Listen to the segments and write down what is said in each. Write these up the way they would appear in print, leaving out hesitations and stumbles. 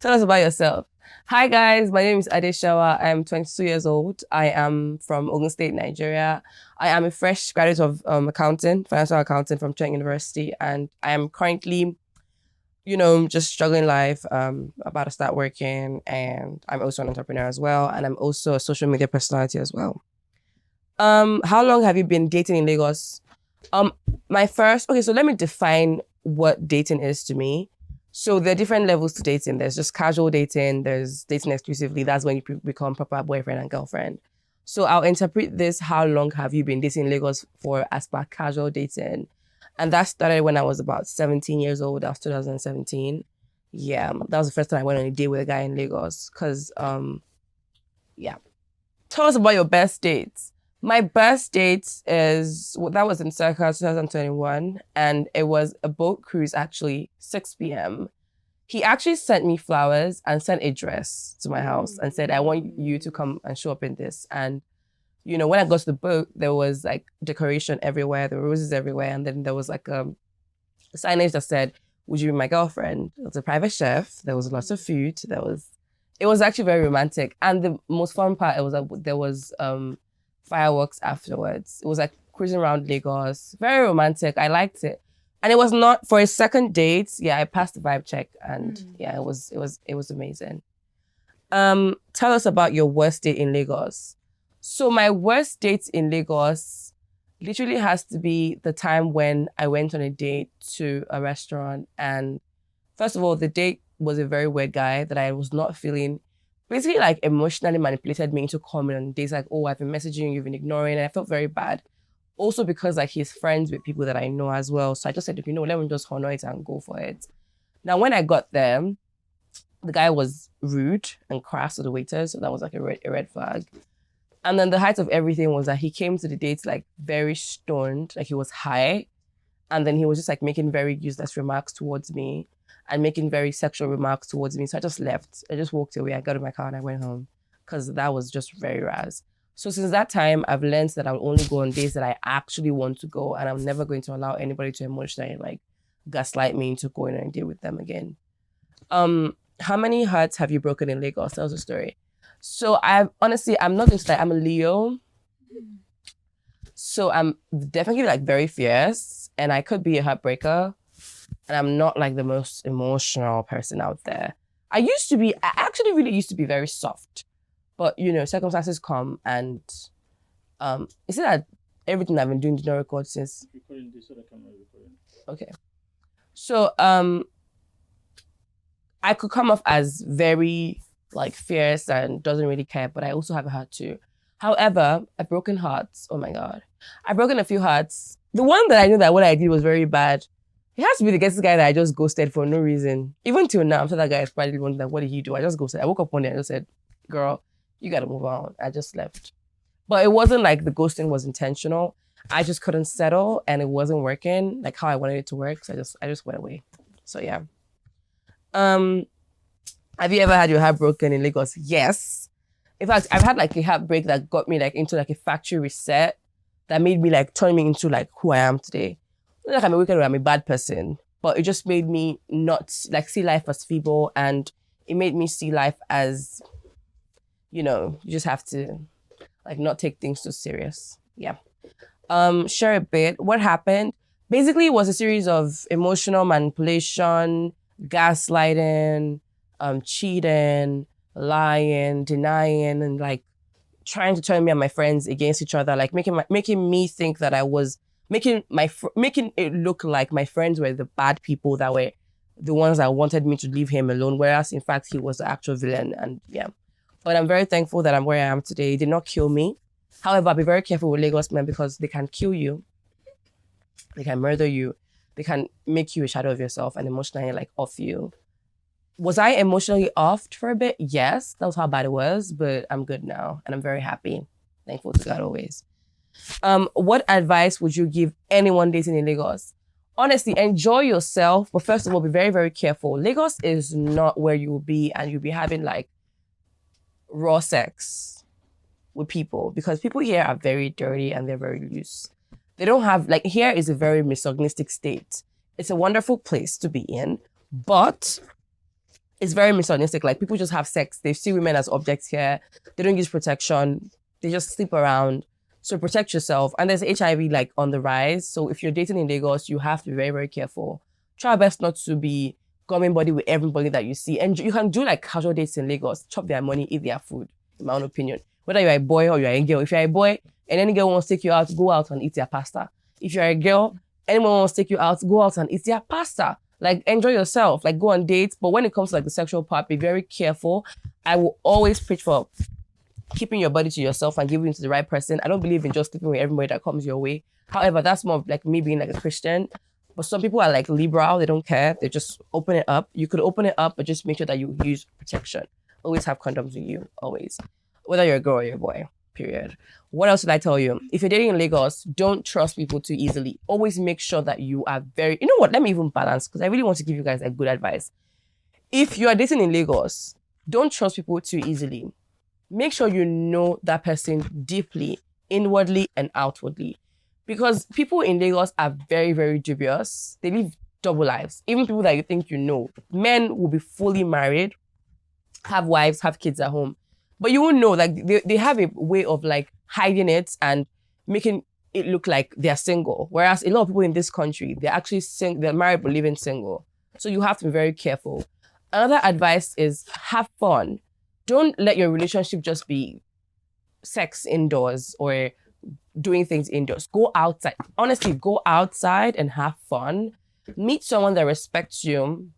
Tell us about yourself. Hi guys, my name is Adesewa. I'm 22 years old. I am from Ogun State, Nigeria. I am a fresh graduate of accounting, financial accounting from Trent University, and I am currently, just struggling life. About to start working, and I'm also an entrepreneur as well, and I'm also a social media personality as well. How long have you been dating in Lagos? So let me define what dating is to me. So there are different levels to dating. There's just casual dating. There's dating exclusively. That's when you become proper boyfriend and girlfriend. So I'll interpret this, how long have you been dating in Lagos for, as per casual dating? And that started when I was about 17 years old. That was 2017. Yeah, that was the first time I went on a date with a guy in Lagos. Yeah. Tell us about your best dates. My best date that was in circa 2021, and it was a boat cruise, actually, 6 p.m. He actually sent me flowers and sent a dress to my house and said, I want you to come and show up in this. And, when I got to the boat, there was like decoration everywhere, there were roses everywhere. And then there was like a signage that said, would you be my girlfriend? There was a private chef, there was lots of food, it was actually very romantic. And the most fun part, there was fireworks afterwards. It was like cruising around Lagos. Very romantic. I liked it. And it was not for a second date. Yeah, I passed the vibe check and yeah, it was amazing. Tell us about your worst date in Lagos. So my worst date in Lagos literally has to be the time when I went on a date to a restaurant, and first of all, the date was a very weird guy that I was not feeling. Basically, like, emotionally manipulated me into coming on days like, oh, I've been messaging you, you've been ignoring, and I felt very bad. Also because like he's friends with people that I know as well. So I just said, let me just honor it and go for it. Now, when I got there, the guy was rude and crass to the waiters. So that was like a red flag. And then the height of everything was that he came to the date like very stoned, like he was high. And then he was just like making very useless remarks towards me and making very sexual remarks towards me. So I just left. I just walked away. I got in my car and I went home because that was just very raz. So since that time, I've learned that I'll only go on days that I actually want to go, and I'm never going to allow anybody to emotionally like gaslight me into going on a date with them again. How many hearts have you broken in Lagos? Tell us a story. So I'm not going to lie, I'm a Leo. So I'm definitely like very fierce, and I could be a heartbreaker. And I'm not like the most emotional person out there. I actually really used to be very soft. But, circumstances come and is it that everything I've been doing did not record since? Recording this so the camera is recording. Okay. So I could come off as very like fierce and doesn't really care, but I also have a heart too. However, I've broken hearts. Oh my God. I've broken a few hearts. The one that I knew that what I did was very bad. He has to be the guest guy that I just ghosted for no reason. Even till now, I'm sure that guy is probably wondering, what did he do? I just ghosted. I woke up one day and just said, girl, you gotta move on. I just left. But it wasn't like the ghosting was intentional. I just couldn't settle and it wasn't working like how I wanted it to work. So I just went away. So yeah. Have you ever had your heart broken in Lagos? Yes. In fact, I've had like a heartbreak that got me like into like a factory reset that made me like turn me into like who I am today. Not like I'm a wicked or I'm a bad person, but it just made me not like see life as feeble, and it made me see life as, you just have to like not take things too serious. Yeah. Share a bit. What happened? Basically, it was a series of emotional manipulation, gaslighting, cheating, lying, denying, and like trying to turn me and my friends against each other, like making me think that I was making it look like my friends were the bad people that were the ones that wanted me to leave him alone, whereas in fact he was the actual villain. And yeah, but I'm very thankful that I'm where I am today. It did not kill me. However, be very careful with Lagos men because they can kill you, they can murder you, they can make you a shadow of yourself and emotionally like off you. Was I emotionally offed for a bit? Yes, that was how bad it was, but I'm good now and I'm very happy. Thankful to God always. What advice would you give anyone dating in Lagos? Honestly, enjoy yourself, but first of all, be very, very careful. Lagos is not where you will be, and you'll be having like raw sex with people because people here are very dirty and they're very loose. They don't have, like, here is a very misogynistic state. It's a wonderful place to be in, but It's very misogynistic. Like people just have sex. They see women as objects here. They don't use protection. They just sleep around. So protect yourself. And there's HIV like on the rise. So if you're dating in Lagos, you have to be very, very careful. Try your best not to be gumming body with everybody that you see. And you can do like casual dates in Lagos. Chop their money, eat their food, in my own opinion. Whether you're a boy or you're a girl. If you're a boy and any girl wants to take you out, go out and eat their pasta. If you're a girl, anyone wants to take you out, go out and eat their pasta. Like, enjoy yourself, like, go on dates. But when it comes to, like, the sexual part, be very careful. I will always preach for keeping your body to yourself and giving it to the right person. I don't believe in just sleeping with everybody that comes your way. However, that's more of, like, me being, like, a Christian. But some people are, like, liberal. They don't care. They just open it up. You could open it up, but just make sure that you use protection. Always have condoms with you, always. Whether you're a girl or you're a boy, period. What else did I tell you? If you're dating in Lagos, don't trust people too easily. Always make sure that you are very... You know what? Let me even balance because I really want to give you guys a good advice. If you are dating in Lagos, don't trust people too easily. Make sure you know that person deeply, inwardly and outwardly. Because people in Lagos are very, very dubious. They live double lives. Even people that you think you know. Men will be fully married, have wives, have kids at home. But you won't know, like, they have a way of, like, hiding it and making it look like they're single. Whereas a lot of people in this country, they're actually they're married but living single. So you have to be very careful. Another advice is have fun. Don't let your relationship just be sex indoors or doing things indoors. Go outside. Honestly, go outside and have fun. Meet someone that respects you,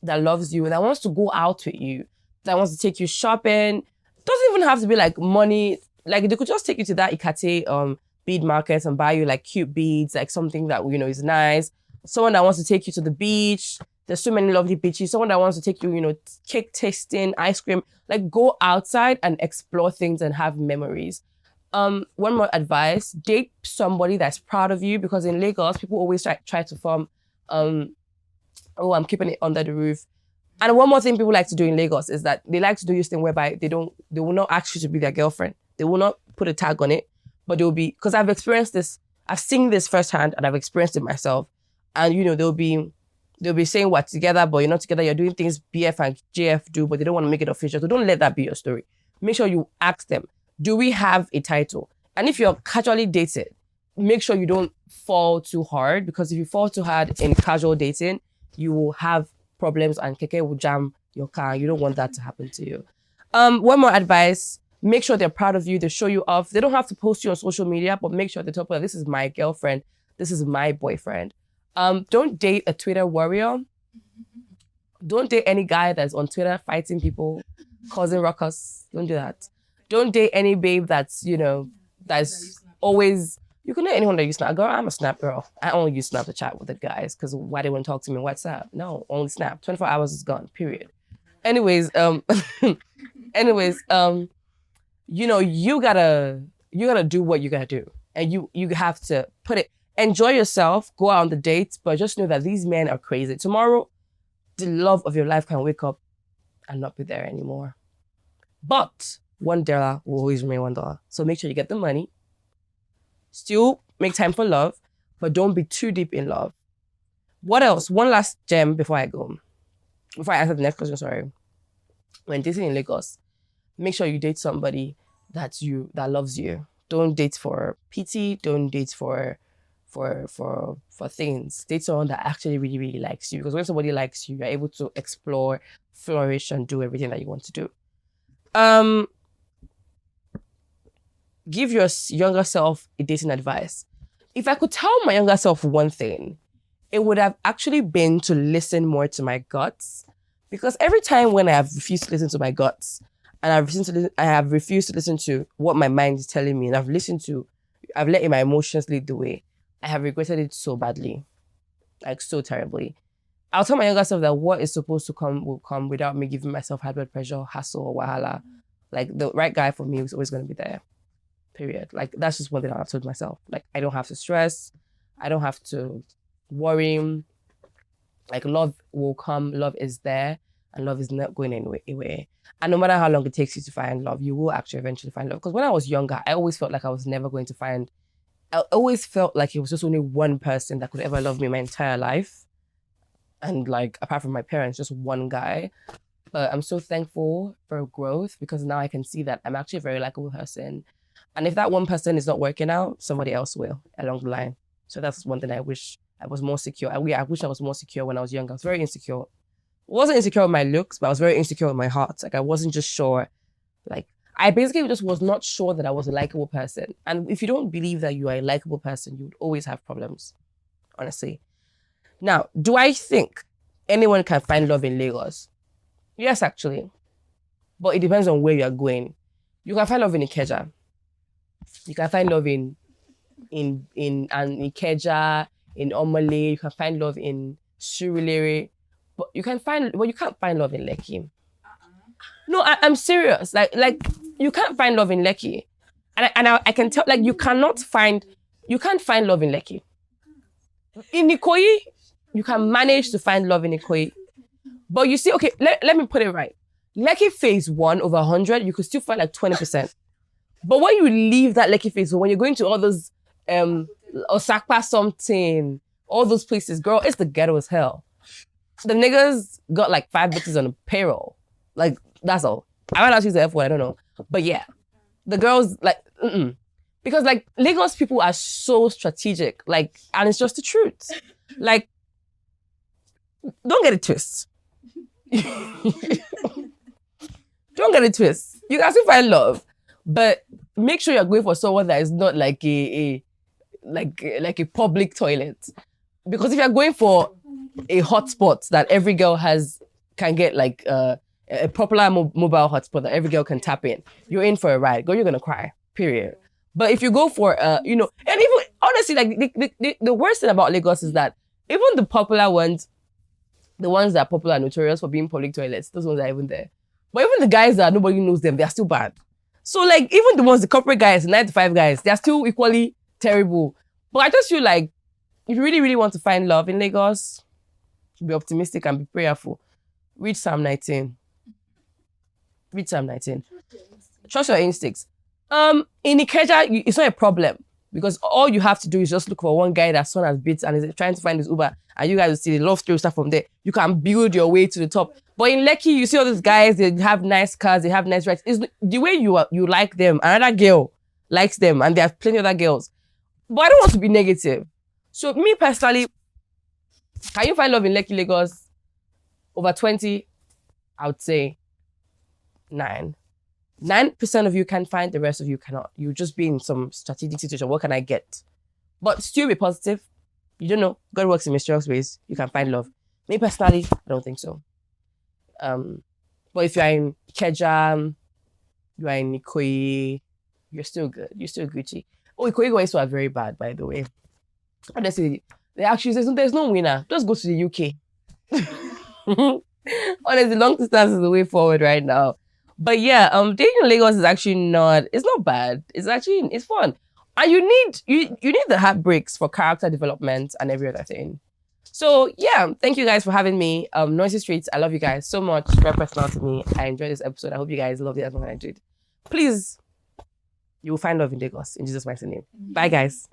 that loves you, that wants to go out with you, that wants to take you shopping. Doesn't even have to be like money. Like they could just take you to that Ikate bead market and buy you like cute beads, like something that, you know, is nice. Someone that wants to take you to the beach. There's so many lovely beaches. Someone that wants to take you, you know, cake tasting, ice cream. Like go outside and explore things and have memories. One more advice, date somebody that's proud of you, because in Lagos, people always try to form, oh, I'm keeping it under the roof. And one more thing people like to do in Lagos is that they like to do this thing whereby they will not ask you to be their girlfriend. They will not put a tag on it, but they'll be, because I've experienced this, I've seen this firsthand and I've experienced it myself. And, you know, they'll be saying we're together, but you're not together. You're doing things BF and JF do, but they don't want to make it official. So don't let that be your story. Make sure you ask them, do we have a title? And if you're casually dated, make sure you don't fall too hard, because if you fall too hard in casual dating, you will have problems and keke will jam your car. You don't want that to happen to you. One more advice, make sure they're proud of you. They show you off. They don't have to post you on social media, but make sure they tell people, this is my girlfriend. This is my boyfriend. Don't date a Twitter warrior. Don't date any guy that's on Twitter fighting people, causing ruckus. Don't do that. Don't date any babe that's, you know, that's always... You can date anyone that you Snap. Girl, I'm a Snap girl. I only use Snap to chat with the guys because why they want to talk to me on WhatsApp? No, only Snap. 24 hours is gone, period. Anyways, you know, you gotta do what you gotta do. And you have to enjoy yourself, go out on the dates, but just know that these men are crazy. Tomorrow, the love of your life can wake up and not be there anymore. But $1 will always remain $1. So make sure you get the money. Still make time for love, but don't be too deep in love. What else? One last gem before I go. Before I answer the next question, sorry. When dating in Lagos, make sure you date somebody that loves you. Don't date for pity. Don't date for things. Date someone that actually really, really likes you. Because when somebody likes you, you're able to explore, flourish, and do everything that you want to do. Give your younger self a dating advice. If I could tell my younger self one thing, it would have actually been to listen more to my guts. Because every time when I have refused to listen to my guts, and I have refused to listen to what my mind is telling me, and I've let my emotions lead the way, I have regretted it so badly. Like so terribly. I'll tell my younger self that what is supposed to come will come without me giving myself high blood pressure, hassle, or wahala. Like the right guy for me is always going to be there. Period. Like that's just one thing I've told myself. Like I don't have to stress. I don't have to worry. Like love will come. Love is there. And love is not going anywhere. And no matter how long it takes you to find love, you will actually eventually find love. Because when I was younger, I always felt like I was never going to find... I always felt like it was just only one person that could ever love me my entire life. And like, apart from my parents, just one guy. But I'm so thankful for growth because now I can see that I'm actually a very likable person. And if that one person is not working out, somebody else will along the line. So that's one thing I wish I was more secure. I wish I was more secure when I was younger. I was very insecure. Wasn't insecure with my looks, but I was very insecure with my heart. Like I wasn't just sure. Like I basically just was not sure that I was a likable person. And if you don't believe that you are a likable person, you would always have problems, honestly. Now, do I think anyone can find love in Lagos? Yes, actually. But it depends on where you are going. You can find love in Ikeja. You can find love in Ikeja, in Omale. You can find love in Surulere. But you can't find love in Lekki. No, I'm serious. Like you can't find love in Lekki, and I can tell like you can't find love in Lekki. In Ikoyi, you can manage to find love in Ikoyi, but you see, okay, let me put it right. Lekki phase 1 over 100, you could still find like 20%. But when you leave that Lekki phase 1, when you're going to all those Osakpa something, all those places, girl, it's the ghetto as hell. The niggas got like 5 bitches on a payroll. Like, that's all. I might not use the F word, I don't know. But yeah, the girls, like, because like Lagos people are so strategic, like, and it's just the truth. Like, don't get it twisted. Don't get it twisted. You can still find love, but make sure you're going for someone that is not like a public toilet. Because if you're going for a hotspot that every girl can get like a popular mobile hotspot that every girl can tap in, you're in for a ride. Girl, you're gonna cry. Period. But if you go for and even honestly, like the worst thing about Lagos is that even the popular ones, the ones that are popular and notorious for being public toilets, those ones are even there. But even the guys that nobody knows them, they're still bad. So like even the corporate guys, the 9 to 5 guys, they're still equally terrible. But I just feel like if you really, really want to find love in Lagos, be optimistic and be prayerful. Read Psalm 19. Read Psalm 19. Trust your instincts. In Ikeja, it's not a problem because all you have to do is just look for one guy that son has beat and is trying to find his Uber, and you guys will see the love story stuff from there. You can build your way to the top. But in Lekki, you see all these guys, they have nice cars, they have nice rides. It's the way you like them. Another girl likes them, and there are plenty of other girls. But I don't want to be negative. So me personally, can you find love in Lekki, Lagos? Over 20, I would say 9. 9% of you can find, the rest of you cannot. You just be in some strategic situation. What can I get? But still be positive. You don't know. God works in mysterious ways. You can find love. Me personally, I don't think so. But if you're in Ikeja, you are in Ikoyi, you're still good. You're still Gucci. Oh, Ikoyi guys are very bad, by the way. Honestly, there's no winner. Just go to the UK. Honestly, long distance is the way forward right now. But yeah, dating in Lagos is actually it's not bad. It's fun. And you need the heartbreaks for character development and every other thing. So yeah, thank you guys for having me. Noisy Streets, I love you guys so much. Very personal to me. I enjoyed this episode. I hope you guys loved it as much as I did. Please, you will find love in Lagos in Jesus' mighty name. Bye guys.